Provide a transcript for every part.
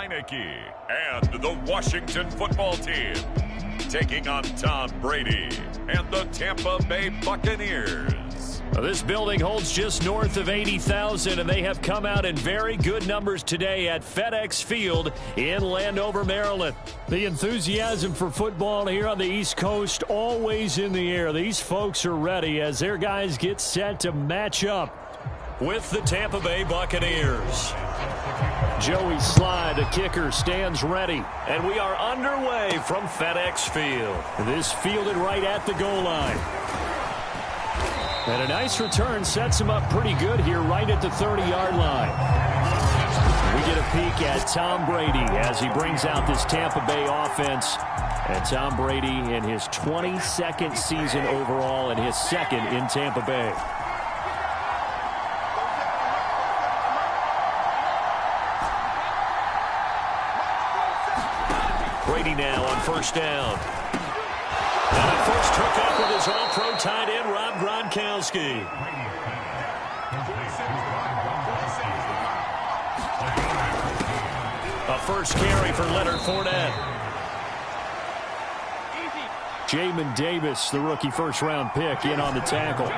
Heineke and the Washington football team taking on Tom Brady and the Tampa Bay Buccaneers. This building holds just north of 80,000, and they have come out in very good numbers today at FedEx Field in Landover, Maryland. The enthusiasm for football here on the East Coast always in the air. These folks are ready as their guys get set to match up with the Tampa Bay Buccaneers. Joey Slye, the kicker, stands ready, and we are underway from FedEx Field. This fielded right at the goal line. And a nice return sets him up pretty good here right at the 30-yard line. We get a peek at Tom Brady as he brings out this Tampa Bay offense. And Tom Brady in his 22nd season overall and his second in Tampa Bay. Brady now on first down. And a first hookup with his all-pro tight end, Rob Gronkowski. A first carry for Leonard Fournette. Jamin Davis, the rookie first-round pick, in on the tackle.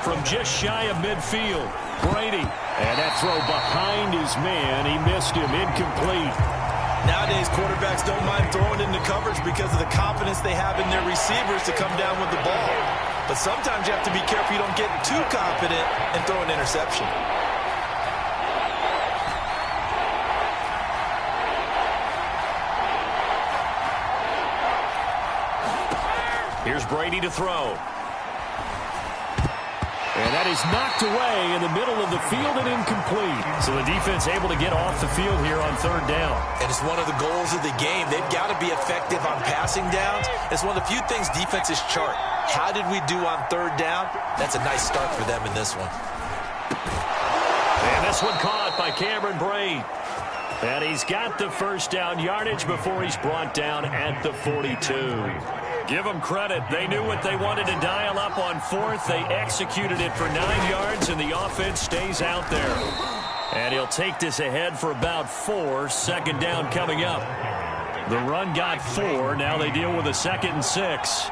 From just shy of midfield, Brady. And that throw behind his man, he missed him, incomplete. Nowadays, quarterbacks don't mind throwing into coverage because of the confidence they have in their receivers to come down with the ball. But sometimes you have to be careful you don't get too confident and throw an interception. Here's Brady to throw. And that is knocked away in the middle of the field and incomplete. So the defense able to get off the field here on third down. And it's one of the goals of the game. They've got to be effective on passing downs. It's one of the few things defenses chart. How did we do on third down? That's a nice start for them in this one. And this one caught by Cameron Brate. And he's got the first down yardage before he's brought down at the 42. Give them credit. They knew what they wanted to dial up on fourth. They executed it for 9 yards, and the offense stays out there. And he'll take this ahead for about 4. Second down coming up. The run got 4. Now they deal with a 2nd and 6.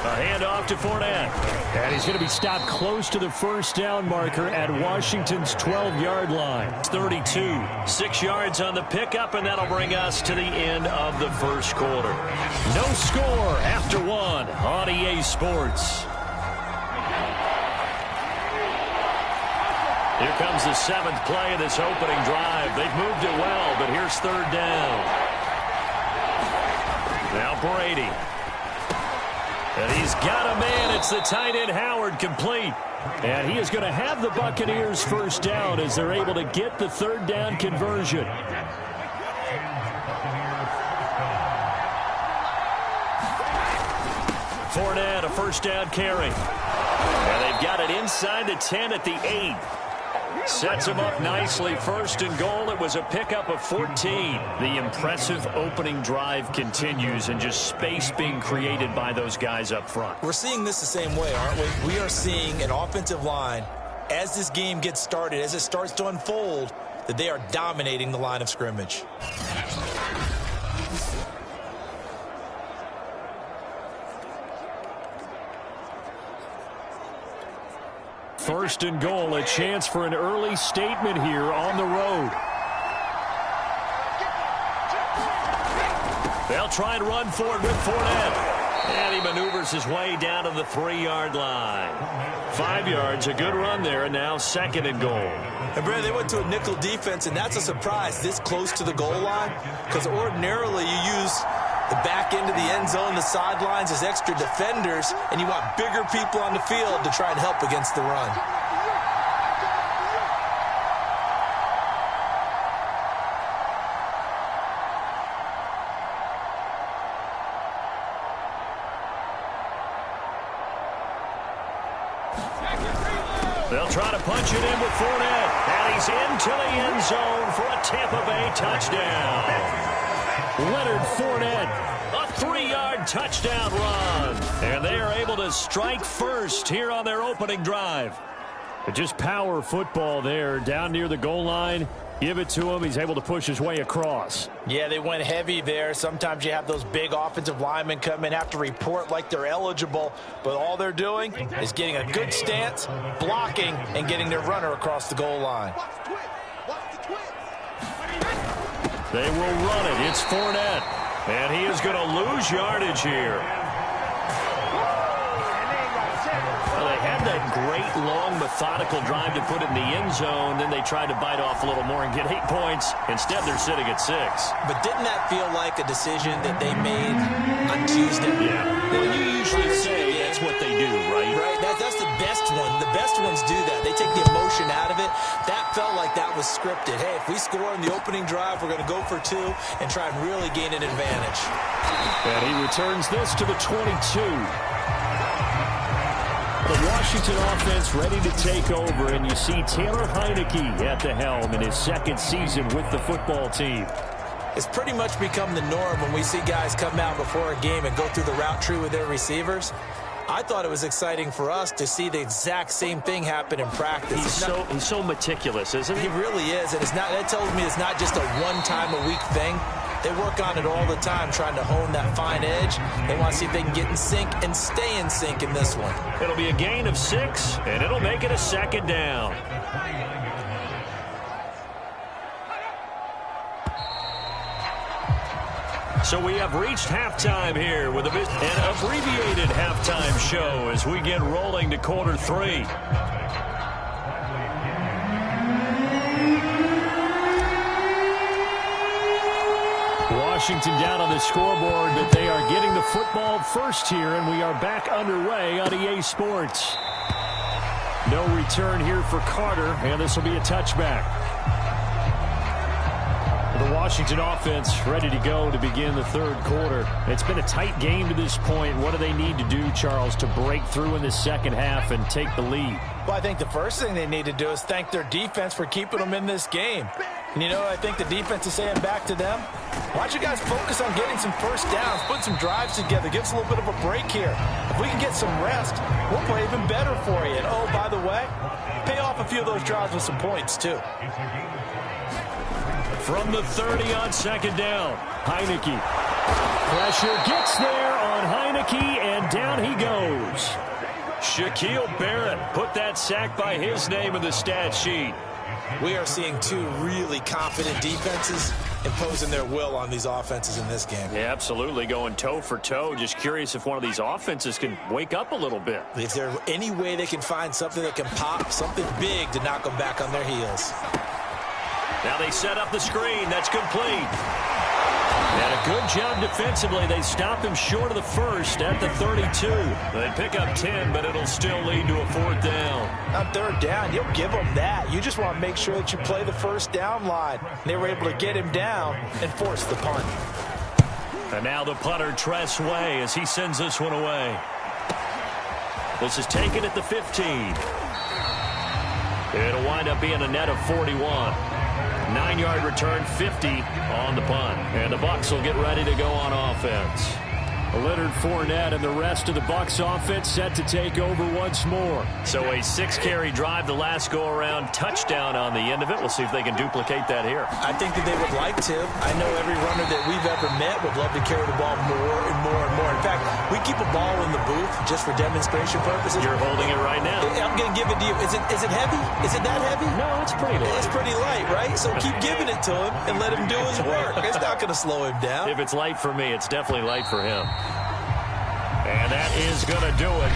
A handoff to Fournette. And he's going to be stopped close to the first down marker at Washington's 12-yard line. 32. 6 yards on the pickup, and that'll bring us to the end of the first quarter. No score after 1 on EA Sports. Here comes the 7th play of this opening drive. They've moved it well, but here's third down. Now Brady. And he's got a man. It's the tight end Howard, complete. And he is going to have the Buccaneers first down as they're able to get the third down conversion. Fournette, a first down carry. And they've got it inside the 10 at the 8. Sets him up nicely. First and goal. It was a pickup of 14. The impressive opening drive continues, and just space being created by those guys up front. We're seeing this the same way, aren't we? We are seeing an offensive line, as this game gets started, as it starts to unfold, that they are dominating the line of scrimmage. First and goal, a chance for an early statement here on the road. They'll try and run for it with Fournette. And he maneuvers his way down to the 3-yard line. 5 yards, a good run there, and now 2nd and goal. And Brad, they went to a nickel defense, and that's a surprise this close to the goal line, because ordinarily you use the back end of the end zone, the sidelines as extra defenders, and you want bigger people on the field to try and help against the run. They'll try to punch it in with Fournette, and he's into the end zone for a Tampa Bay touchdown. Leonard Fournette A 3-yard touchdown run. And they are able to strike first here on their opening drive. But just power football there down near the goal line. Give it to him. He's able to push his way across. Yeah, they went heavy there. Sometimes you have those big offensive linemen come in, have to report like they're eligible, but all they're doing is getting a good stance, blocking, and getting their runner across the goal line. They will run it. It's Fournette, and he is going to lose yardage here. Well, they had that great, long, methodical drive to put it in the end zone. Then they tried to bite off a little more and get 8 points. Instead, they're sitting at 6. But didn't that feel like a decision that they made on Tuesday? Yeah. Well, you usually say that's what they do, right? Right. That's the best one. The best ones do that. They take the emotion out of it. That felt like that was scripted. Hey, if we score in the opening drive, we're going to go for 2 and try and really gain an advantage. And he returns this to the 22. The Washington offense ready to take over, and you see Taylor Heineke at the helm in his second season with the football team. It's pretty much become the norm when we see guys come out before a game and go through the route tree with their receivers. I thought it was exciting for us to see the exact same thing happen in practice. He's so meticulous, isn't he? He really is, and that tells me it's not just a one-time-a-week thing. They work on it all the time, trying to hone that fine edge. They want to see if they can get in sync and stay in sync in this one. It'll be a gain of 6, and it'll make it a 2nd down. So we have reached halftime here with an abbreviated halftime show as we get rolling to quarter 3. Washington down on the scoreboard, but they are getting the football first here, and we are back underway on EA Sports. No return here for Carter, and this will be a touchback. The Washington offense ready to go to begin the third quarter. It's been a tight game to this point. What do they need to do, Charles, to break through in the second half and take the lead? Well, I think the first thing they need to do is thank their defense for keeping them in this game. And you know, I think the defense is saying back to them, why don't you guys focus on getting some first downs, put some drives together, give us a little bit of a break here. If we can get some rest, we'll play even better for you. And oh, by the way, pay off a few of those drives with some points, too. From the 30 on 2nd down, Heineke. Pressure gets there on Heineke, and down he goes. Shaquille Barrett put that sack by his name in the stat sheet. We are seeing 2 really confident defenses imposing their will on these offenses in this game. Yeah, absolutely, going toe for toe. Just curious if one of these offenses can wake up a little bit. If there's any way they can find something that can pop, something big to knock them back on their heels. Now they set up the screen. That's complete. And a good job defensively. They stop him short of the first at the 32. They pick up 10, but it'll still lead to a 4th down. On 3rd down, you'll give them that. You just want to make sure that you play the first down line. They were able to get him down and force the punt. And now the punter, Tress Way, as he sends this one away. This is taken at the 15. It'll wind up being a net of 41. 9-yard return, 50 on the punt. And the Bucs will get ready to go on offense. Leonard Fournette and the rest of the Bucs offense set to take over once more. So a 6-carry drive the last go-around, touchdown on the end of it. We'll see if they can duplicate that here. I think that they would like to. I know every runner that we've ever met would love to carry the ball more and more and more. In fact, we keep a ball in the booth just for demonstration purposes. You're holding it right now. I'm going to give it to you. Is it heavy? Is it that heavy? No, it's pretty light. It's pretty light, right? So keep giving it to him and let him do his work. It's not going to slow him down. If it's light for me, it's definitely light for him. And that is going to do it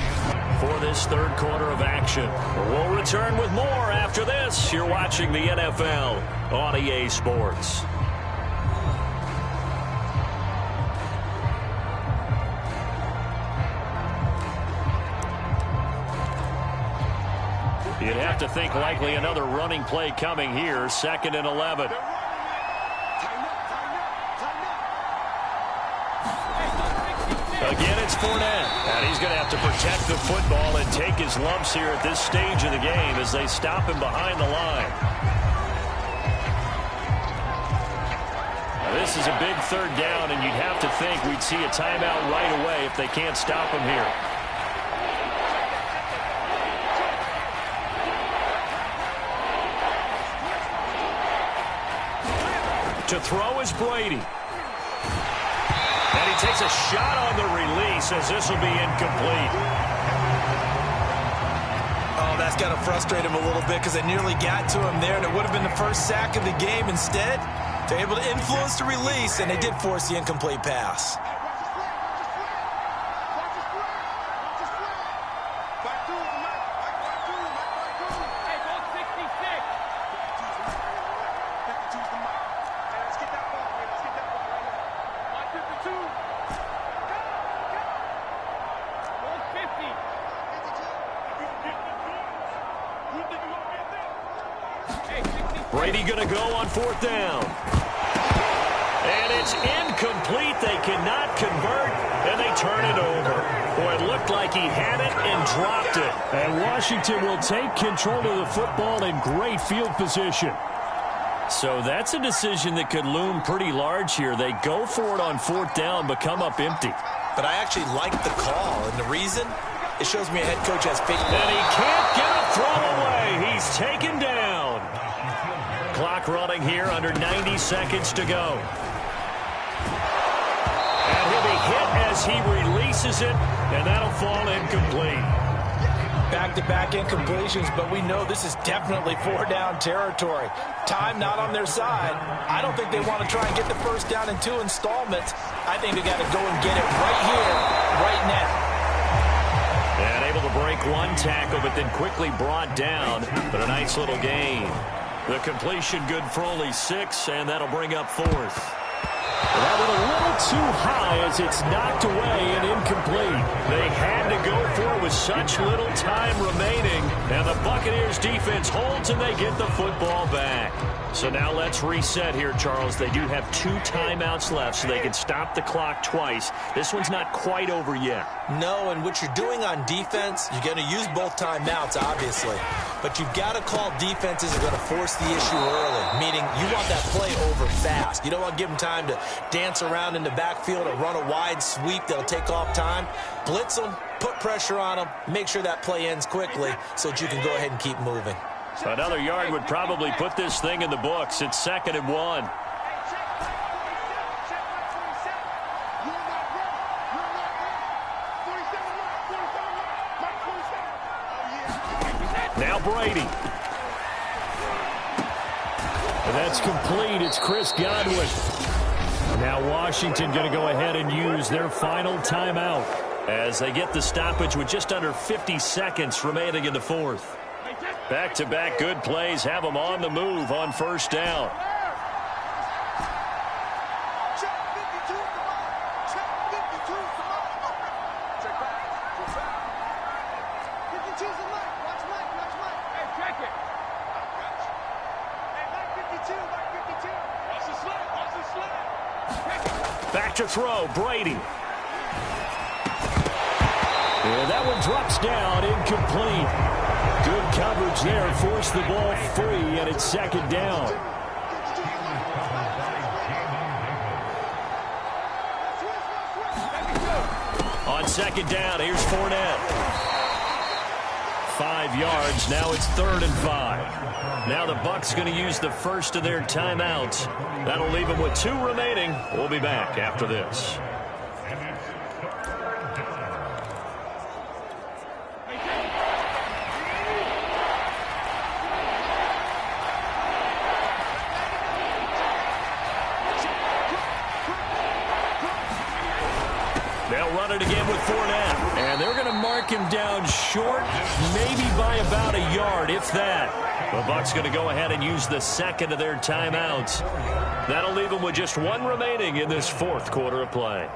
for this third quarter of action. We'll return with more after this. You're watching the NFL on EA Sports. You'd have to think likely another running play coming here. 2nd and 11. Again, it's Fournette. And he's going to have to protect the football and take his lumps here at this stage of the game as they stop him behind the line. This is a big third down, and you'd have to think we'd see a timeout right away if they can't stop him here. To throw is Brady. And he takes a shot on the release as this will be incomplete. Oh, that's got to frustrate him a little bit because they nearly got to him there, and it would have been the first sack of the game. Instead, they're able to influence the release, and they did force the incomplete pass. Brady going to go on fourth down. And it's incomplete. They cannot convert, and they turn it over. Boy, it looked like he had it and dropped it. And Washington will take control of the football in great field position. So that's a decision that could loom pretty large here. They go for it on fourth down, but come up empty. But I actually like the call, and the reason? It shows me a head coach has faith. And he can't get a throw away. He's taken down. Clock running here, under 90 seconds to go. And he'll be hit as he releases it, and that'll fall incomplete. Back-to-back incompletions, but we know this is definitely four-down territory. Time not on their side. I don't think they want to try and get the first down in 2 installments. I think they got to go and get it right here, right now. And able to break one tackle, but then quickly brought down. But a nice little gain. The completion good for only 6, and that'll bring up fourth. That went a little too high as it's knocked away and incomplete. They had to go for it with such little time remaining. And the Buccaneers defense holds and they get the football back. So now let's reset here, Charles. They do have 2 timeouts left, so they can stop the clock twice. This one's not quite over yet. No, and what you're doing on defense, you're going to use both timeouts, obviously. But you've got to call defenses are going to force the issue early, meaning you want that play over fast. You don't want to give them time to dance around in the backfield or run a wide sweep. They'll take off time. Blitz them, put pressure on them, make sure that play ends quickly so that you can go ahead and keep moving. Another yard would probably put this thing in the books. It's 2nd and 1. Now Brady. And that's complete. It's Chris Godwin. Now Washington going to go ahead and use their final timeout as they get the stoppage with just under 50 seconds remaining in the fourth. Back-to-back good plays have them on the move on first down. Back to throw, Brady. And that one drops down, incomplete. Good coverage there, forced the ball free, and it's 2nd down. On 2nd down, here's Fournette. 5 yards, now it's 3rd and 5. Now the Bucs going to use the first of their timeouts. That'll leave them with 2 remaining. We'll be back after this. They'll run it again with Fournette. And they're going to mark him down short, maybe by about a yard, if that. The Bucs going to go ahead and use the 2nd of their timeouts. That'll leave them with just 1 remaining in this 4th quarter of play.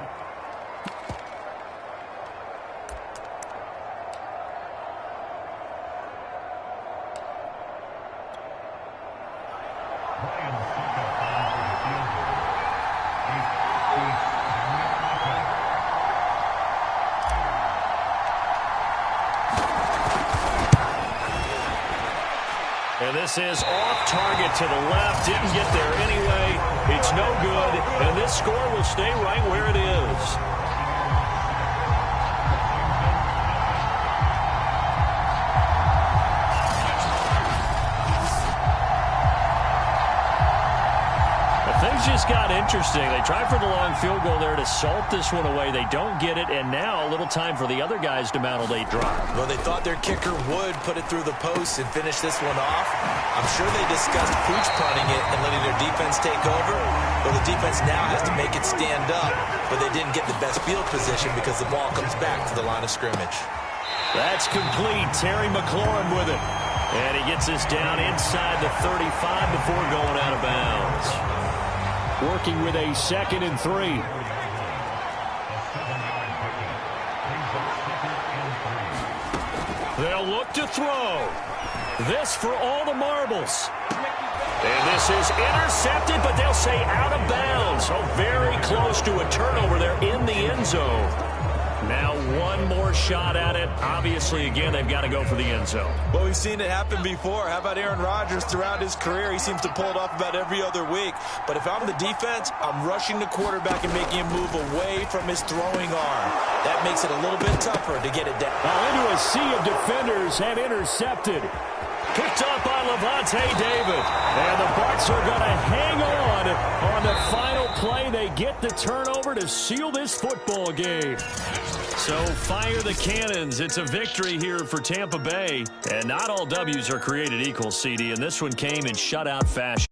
And this is off target to the left. Didn't get there anyway. It's no good. And this score will stay right where it is. Things just got interesting. They tried for the long field goal there to salt this one away. They don't get it, and now a little time for the other guys to mount a late drive. Well, they thought their kicker would put it through the post and finish this one off. I'm sure they discussed pooch punting it and letting their defense take over. Well, the defense now has to make it stand up, but they didn't get the best field position because the ball comes back to the line of scrimmage. That's complete. Terry McLaurin with it. And he gets us down inside the 35 before going out of bounds. Working with a 2nd and 3. They'll look to throw. This for all the marbles. And this is intercepted, but they'll say out of bounds. So very close to a turnover there in the end zone. Now one more shot at it. Obviously, again, they've got to go for the end zone. Well, we've seen it happen before. How about Aaron Rodgers throughout his career? He seems to pull it off about every other week. But if I'm the defense, I'm rushing the quarterback and making him move away from his throwing arm. That makes it a little bit tougher to get it down. Now into a sea of defenders and intercepted. Picked up by Levante David. And the Bucs are going to hang on the final play. They get the turnover to seal this football game. So fire the cannons. It's a victory here for Tampa Bay. And not all W's are created equal, CD. And this one came in shutout fashion.